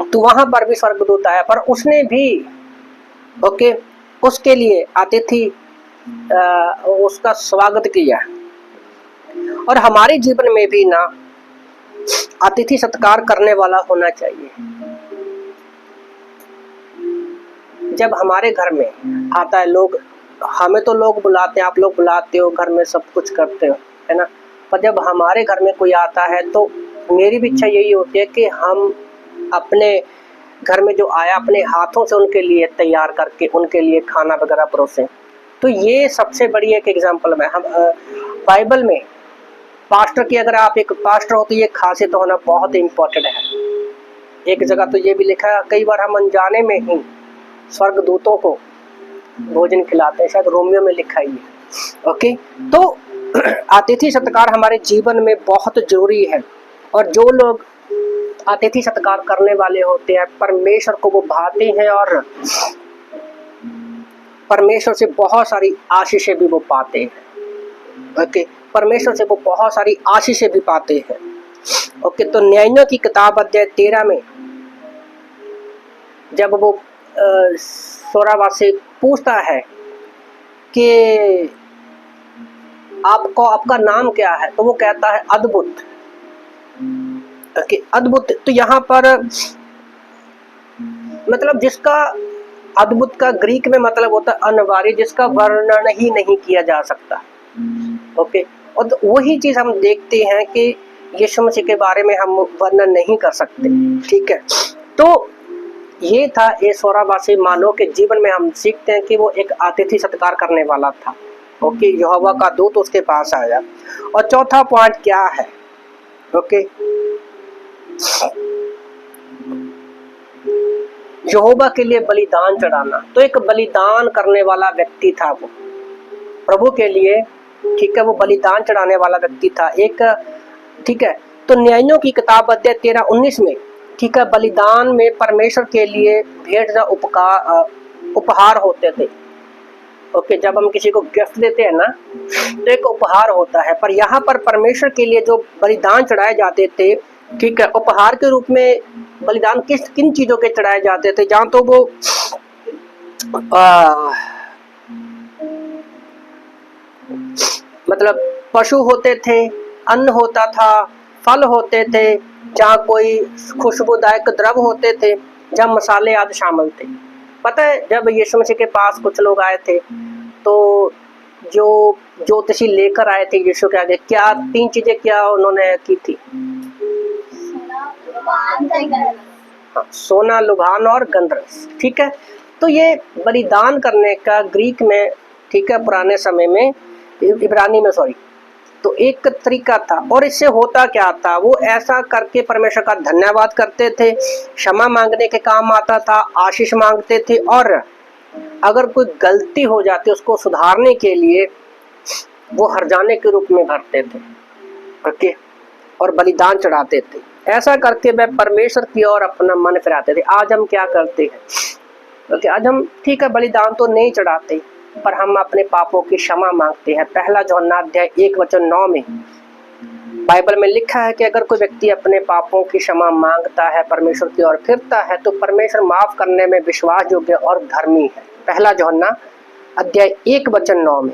तो वहां पर भी स्वर्गदूत आया, पर उसने भी ओके उसके लिए अतिथि उसका स्वागत किया। और हमारे जीवन में भी ना अतिथि सत्कार करने वाला होना चाहिए। जब हमारे घर में आता है लोग, हमें तो लोग बुलाते हैं, आप लोग बुलाते हो, घर में सब कुछ करते हो, है ना, पर जब हमारे घर में कोई आता है तो मेरी भी इच्छा यही होती है कि हम अपने घर में जो आया अपने हाथों से उनके लिए तैयार करके उनके लिए खाना वगैरह परोसें। तो ये सबसे बड़ी एक एग्जाम्पल है। हम बाइबल में पास्टर की, अगर आप एक पास्टर हो तो ये खासियत होना बहुत इम्पोर्टेंट है। एक जगह तो ये भी लिखा है, कई बार हम अनजाने में ही स्वर्गदूतों को भोजन खिलाते हैं, शायद रोमियो में लिखा ही है। ओके, तो अतिथि सत्कार हमारे जीवन में बहुत जरूरी है। और जो लोग अतिथि सत्कार करने वाले होते हैं, परमेश्वर को वो भाते हैं और परमेश्वर से बहुत सारी आशीषें भी वो पाते हैं। ओके, परमेश्वर से वो बहुत सारी आशीषें भी पाते हैं। ओके, तो न्यायों की किताब अध्याय 13 में जब वो सोरावास से पूछता है कि आपका नाम क्या है, तो वो कहता है अद्भुत। ओके, अद्भुत, तो यहाँ पर मतलब जिसका अद्भुत का ग्रीक में मतलब होता है अनवार्य, जिसका वर्णन ही नहीं किया जा सकता। ओके, और वही चीज हम देखते हैं कि यीशु मसीह के बारे में हम वर्णन नहीं कर सकते। ठीक है, तो ये था ये सोरावासी मानव के जीवन में हम सीखते हैं कि वो एक अतिथि सत्कार करने वाला था। ओके, यहोवा का दूत उसके पास आया। और चौथा पॉइंट क्या है? ओके, यहोवा के लिए बलिदान चढ़ाना। तो एक बलिदान करने वाला व्यक्ति था वो प्रभु के लिए। ठीक है, वो बलिदान चढ़ाने वाला व्यक्ति था एक। ठीक है, तो न्यायों की किताब अध्याय 13-19 में, ठीक है, बलिदान में परमेश्वर के लिए भेंट या उपहार होते थे। ओके, जब हम किसी को गिफ्ट देते हैं ना तो एक उपहार होता है, पर यहाँ पर परमेश्वर के लिए जो बलिदान चढ़ाए जाते थे, ठीक है, उपहार के रूप में बलिदान किन चीजों के चढ़ाए जाते थे? जहाँ तो वो मतलब पशु होते थे, अन्न होता था, फल होते थे, जहाँ कोई खुशबूदायक द्रव्य होते थे, जहाँ मसाले आदि शामिल थे। पता है, जब यीशु मसीह के पास कुछ लोग आए थे तो जो ज्योतिषी लेकर आए थे यीशु के आगे, क्या 3 चीजें क्या उन्होंने की थी? सोना, लुभान और गंधरस। ठीक है, तो ये बलिदान करने का ग्रीक में, ठीक है, पुराने समय में, इब्रानी में सॉरी, तो एक तरीका था। और इससे होता क्या था, वो ऐसा करके परमेश्वर का धन्यवाद करते थे, क्षमा मांगने के काम आता था, आशीष मांगते थे और अगर कोई गलती हो जाती उसको सुधारने के लिए वो हरजाने के रूप में भरते थे, ओके, और बलिदान चढ़ाते थे। ऐसा करके वह परमेश्वर की ओर अपना मन फिराते थे। आज हम क्या करते हैं, ओके, आज हम ठीक है बलिदान तो नहीं चढ़ाते, पर हम अपने पापों की क्षमा मांगते हैं। पहला यूहन्ना अध्याय 1:9 में बाइबल में लिखा है कि अगर कोई व्यक्ति अपने पापों की क्षमा मांगता है, परमेश्वर की ओर फिरता है, तो परमेश्वर माफ करने में विश्वास योग्य और धर्मी है। पहला यूहन्ना अध्याय 1:9 में,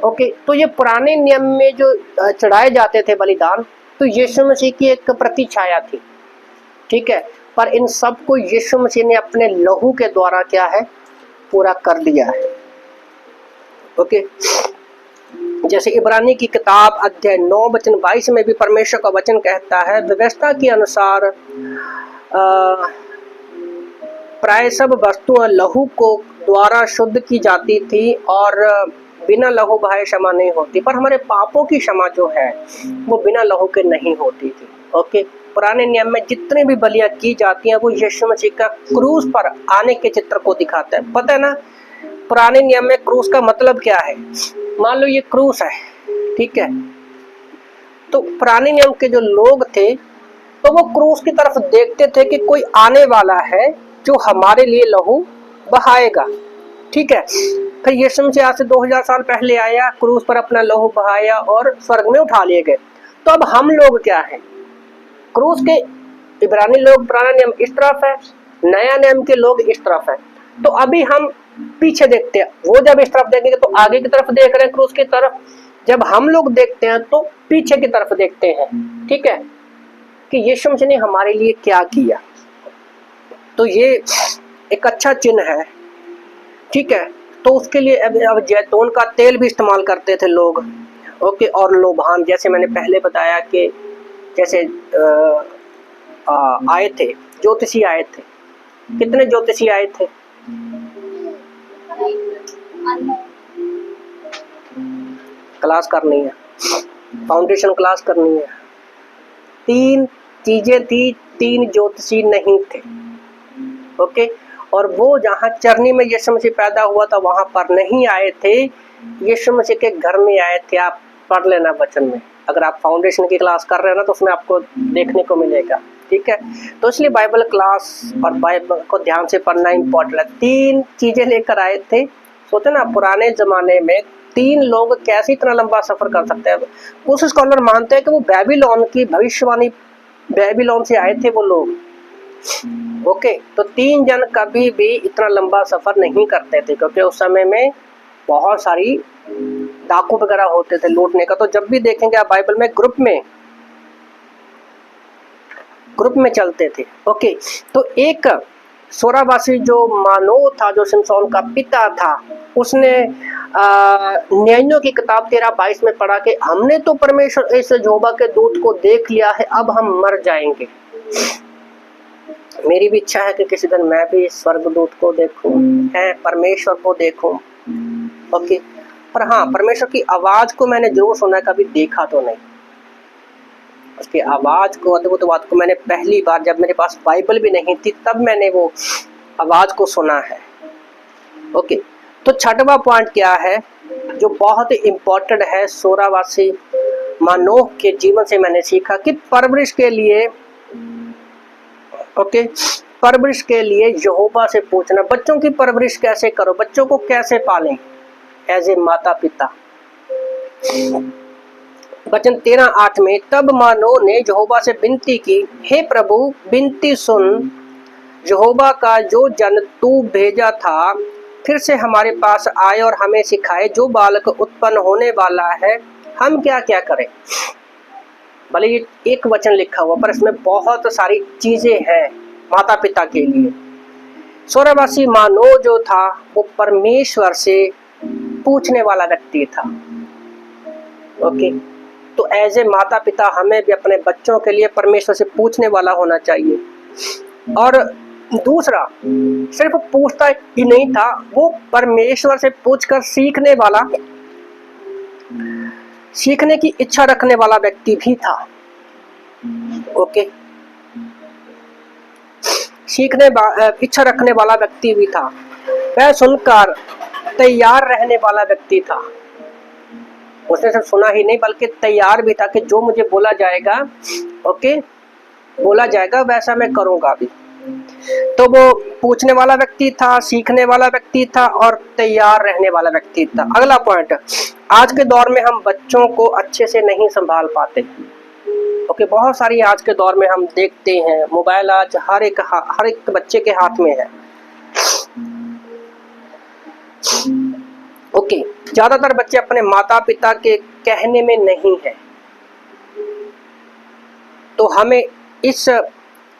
ओके। तो ये पुराने नियम में जो चढ़ाए जाते थे बलिदान, तो यीशु मसीह की एक प्रतिछाया थी, ठीक है, पर इन सब को यीशु मसीह ने अपने लहू के द्वारा क्या है, पूरा कर दिया है, ओके। जैसे इब्रानी की किताब अध्याय 9:22 में भी परमेश्वर का वचन कहता है, व्यवस्था के अनुसार प्राय सब वस्तुएं लहू को द्वारा शुद्ध की जाती थी और बिना लहू बहाए क्षमा नहीं होती, पर हमारे पापों की क्षमा जो है वो बिना लहू के नहीं होती थी, ओके। पुराने नियम में जितनी भी बलियां की जाती हैं वो यीशु मसीह का क्रूस पर आने के चित्र को दिखाता है। पता है ना, पुराने नियम में क्रूस का मतलब क्या है। मान लो ये क्रूस है, ठीक है, तो पुराने नियम के जो लोग थे तो वो क्रूस की तरफ देखते थे कि कोई आने वाला है जो हमारे लिए लहू बहाएगा, ठीक है। फिर यीशु मसीह आज से 2000 साल पहले आया, क्रूस पर अपना लहू बहाया और स्वर्ग में उठा लिए गए। तो अब हम लोग क्या हैं, क्रूस के इब्रानी लोग पुराना नियम इस तरफ है, नया नियम के लोग इस तरफ है। तो अभी हम पीछे देखते हैं, वो जब इस तरफ देखेंगे तो आगे की तरफ देख रहे हैं क्रूस की तरफ, जब हम लोग देखते हैं तो पीछे की तरफ देखते हैं, ठीक है, कि यीशु मसीह ने हमारे लिए क्या किया। तो ये एक अच्छा चिन्ह है, ठीक है। तो उसके लिए अब जैतून का तेल भी इस्तेमाल करते थे लोग, ओके, और लोबान, जैसे मैंने पहले बताया कि जैसे आए थे ज्योतिषी, आए थे, कितने ज्योतिषी आए थे, क्लास करनी है, फाउंडेशन क्लास करनी है। 3 चीजें थी, 3 ज्योतिषी नहीं थे, ओके। और वो जहाँ चरनी में यीशु मसीह पैदा हुआ था वहां पर नहीं आए थे, यीशु मसीह के घर में आए थे। आप पढ़ लेना वचन में, अगर आप फाउंडेशन की क्लास कर रहे हैं ना तो उसमें आपको देखने को मिलेगा, ठीक है। तो इसलिए बाइबल क्लास और बाइबल को ध्यान से पढ़ना इंपॉर्टेंट है। 3 चीजें लेकर आए थे। सोचे ना, पुराने जमाने में 3 लोग कैसे इतना लंबा सफर कर सकते हैं। कुछ स्कॉलर मानते हैं कि वो बेबीलोन की भविष्यवाणी, बेबीलोन से आए थे वो लोग, ओके। तो 3 जन कभी भी इतना लंबा सफर नहीं करते थे, क्योंकि उस समय में बहुत सारी डाकू वगैरह होते थे लूटने का। तो जब भी देखेंगे आप बाइबल में ग्रुप में चलते थे, ओके। तो एक सोरावासी जो मानोह था, जो सिमसोन का पिता था, उसने न्यायों की किताब 13:22 में पढ़ा कि हमने तो परमेश्वर इस यहोवा के दूत को देख लिया है, अब हम मर जाएंगे। मेरी भी इच्छा है कि किसी दिन मैं भी स्वर्गदूत को देखूं, है परमेश्वर को देखूं, ओके। पर हाँ, परमेश्वर की आवाज को मैंने जरूर सुना, कभी देखा तो नहीं। उसकी आवाज को, अद्भुत बात को मैंने पहली बार, जब मेरे पास बाइबल भी नहीं थी, तब मैंने वो आवाज को सुना है, ओके। तो 6वां पॉइंट क्या है जो बहुत ही इंपॉर्टेंट है, सोरावासी मानोह के जीवन से मैंने सीखा कि परवरिश के लिए, ओके, परवरिश के लिए यहोवा से पूछना। बच्चों की परवरिश कैसे करो, बच्चों को कैसे पालें एज ए माता पिता। वचन 13:8 में, तब मानोह ने यहोवा से विनती की, हे प्रभु विनती सुन, यहोवा का जो जन तू भेजा था फिर से हमारे पास आए और हमें सिखाए, जो बालक उत्पन्न होने वाला है हम क्या क्या करें। भले ये एक वचन लिखा हुआ पर इसमें बहुत सारी चीजें हैं माता पिता के लिए। सोरावासी मानोह जो था वो परमेश्वर से पूछने वाला व्यक्ति था, ओके। तो एज ए माता पिता हमें भी अपने बच्चों के लिए परमेश्वर से पूछने वाला होना चाहिए। और दूसरा, सिर्फ पूछता ही नहीं था, वो परमेश्वर से पूछकर सीखने वाला, सीखने की इच्छा रखने वाला व्यक्ति भी था, ओके। सीखने इच्छा रखने वाला व्यक्ति भी था। वह सुनकर तैयार रहने वाला व्यक्ति था। उसने सिर्फ सुना ही नहीं बल्कि तैयार भी था कि जो मुझे बोला जाएगा, ओके, बोला जाएगा वैसा मैं करूंगा भी। तो वो पूछने वाला व्यक्ति था, सीखने वाला व्यक्ति था और तैयार रहने वाला व्यक्ति था। अगला पॉइंट, आज के दौर में हम बच्चों को अच्छे से नहीं संभाल पाते। ओके, बहुत सारी आज के दौर में हम देखते हैं, मोबाइल आज हर एक बच्चे के हाथ में है। ओके, ज्यादातर बच्चे अपने माता पिता के कहने में नहीं है। तो हमें इस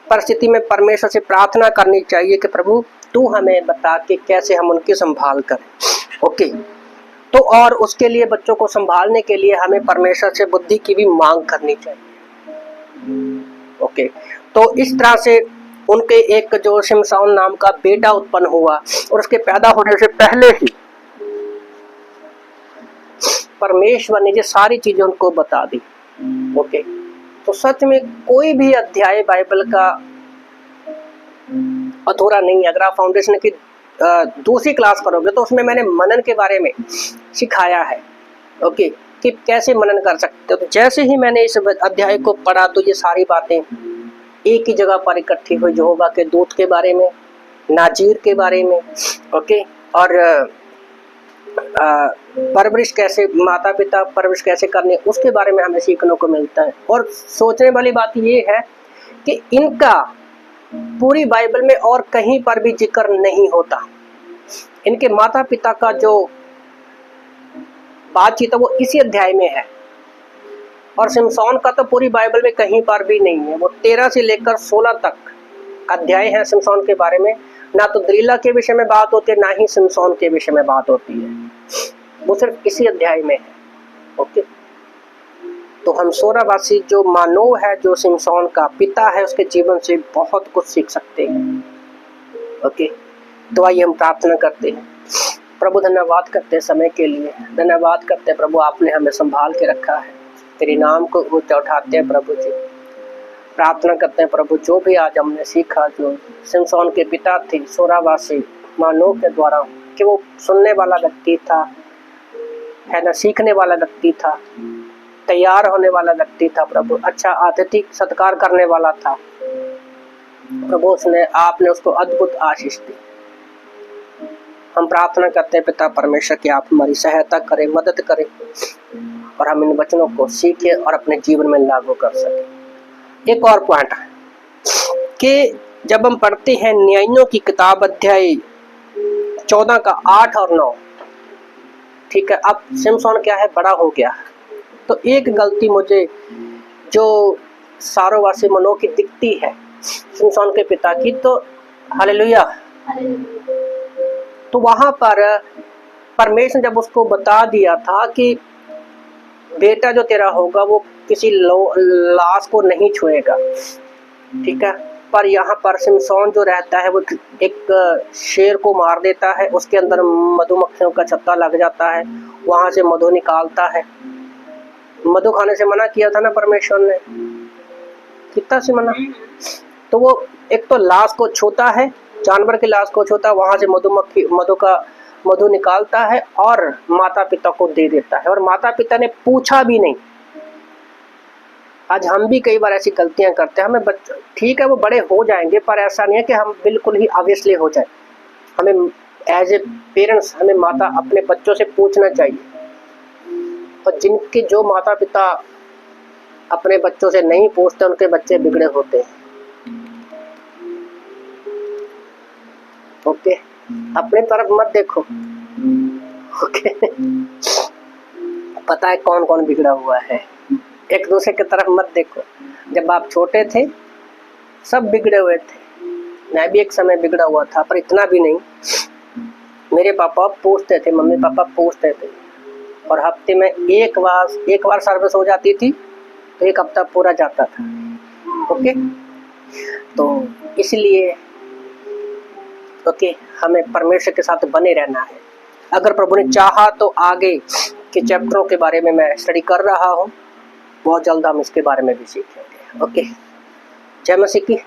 परिस्थिति में परमेश्वर से प्रार्थना करनी चाहिए कि प्रभु तू हमें बता कि कैसे हम उनकी संभाल करें। ओके, तो और उसके लिए बच्चों को संभालने के लिए हमें परमेश्वर से बुद्धि की भी मांग करनी चाहिए। ओके, तो इस तरह से उनके एक जो शिमशोन नाम का बेटा उत्पन्न हुआ और उसके पैदा होने से पहले ही परमेश्वर ने ये सारी चीजें उनको बता दी। ओके, तो सच में कोई भी अध्याय बाइबल का अधूरा नहीं है। अगर आप फाउंडेशन की दूसरी क्लास करोगे तो उसमें मैंने मनन के बारे में सिखाया है। ओके, कि कैसे मनन कर सकते हो। तो जैसे ही मैंने इस अध्याय को पढ़ा तो ये सारी बातें एक ही जगह पर इकट्ठी हुई, यहोवा के दूत के बारे में, नाजीर के बारे में, ओके, और परवरिश कैसे, माता पिता परवरिश कैसे करनी, उसके बारे में हमें सीखने को मिलता है। और सोचने वाली बात ये है कि इनका पूरी बाइबल में और कहीं पर भी जिक्र नहीं होता। इनके माता पिता का जो बातचीत है वो इसी अध्याय में है। और शिमशोन का तो पूरी बाइबल में कहीं पर भी नहीं है। वो 13 से लेकर 16 तक अध्याय हैं शिमशोन के बारे में। ना तो दलीला के विषय में बात होती है, ना ही शिमशोन के विषय में बात होती है। वो सिर्फ इसी अध्याय में है। ओके, तो हम सोरावासी जो मानव है, जो शिमशोन का पिता है, उसके जीवन से बहुत कुछ सीख सकते हैं। ओके, तो आइए हम प्रार्थना करते हैं। प्रभु धन्यवाद करते हैं समय के लिए, धन्यवाद करते हैं प्रभु आपने हमें संभाल के रखा है। तेरे नाम को ऊंचा उठाते हैं प्रभु जी। प्रार्थना करते हैं प्रभु जो भी आज हमने सीखा, जो शिमशोन के पिता थे सोरावासी मानव के द्वारा, कि वो सुनने वाला व्यक्ति था, है ना, सीखने वाला व्यक्ति था, तैयार होने वाला व्यक्ति था प्रभु, अच्छा आतिथ्य सत्कार करने वाला था प्रभु, उसने आपने उसको अद्भुत आशीष दी। हम प्रार्थना करते हैं पिता परमेश्वर कि आप हमारी सहायता करें, मदद करें और हम इन वचनों को सीखें और अपने जीवन में लागू कर सकें। एक और पॉइंट है कि जब हम पढ़ते हैं न्यायियों की किताब अध्याय 14 का 8 और 9, ठीक है, अब शिमशोन क्या है, बड़ा हो गया। तो एक गलती मुझे जो सारोवासी मनों की दिखती है शिमशोन के पिता की, तो हालेलुया, तो वहां पर परमेश्वर ने जब उसको बता दिया था कि बेटा जो तेरा होगा वो किसी लाश को नहीं छुएगा, ठीक है, पर यहाँ पर शिमशोन जो रहता है वो एक शेर को मार देता है, उसके अंदर मधुमक्खियों का छत्ता लग जाता है, वहां से मधु निकालता है। मधु खाने से मना किया था ना परमेश्वर ने, कितना से मना। तो वो एक तो लाश को छूता है, जानवर की लाश को छूता है, वहां से मधु निकालता है और माता पिता को दे देता है, और माता पिता ने पूछा भी नहीं। आज हम भी कई बार ऐसी गलतियां करते हैं। हमें बच्चे, ठीक है वो बड़े हो जाएंगे, पर ऐसा नहीं है कि हम बिल्कुल ही ऑब्वियसली हो जाए। हमें एज ए पेरेंट्स, हमें माता अपने बच्चों से पूछना चाहिए। और जिनके जो माता पिता अपने बच्चों से नहीं पूछते, उनके बच्चे बिगड़े होते हैं। ओके, अपने तरफ मत देखो। ओके, पता है कौन कौन बिगड़ा हुआ है, एक दूसरे की तरफ मत देखो। जब आप छोटे थे सब बिगड़े हुए थे, मैं भी एक समय बिगड़ा हुआ था, पर इतना भी नहीं। मेरे पापा पूछते थे, मम्मी पापा पूछते थे, और हफ्ते में एक बार सर्विस हो जाती थी तो एक हफ्ता पूरा जाता था। ओके, तो इसलिए ओके, हमें परमेश्वर के साथ बने रहना है। अगर प्रभु ने चाहा तो आगे के चैप्टरों के बारे में मैं स्टडी कर रहा हूँ, बहुत जल्द हम इसके बारे में भी सीखेंगे। ओके, जय मसीह की।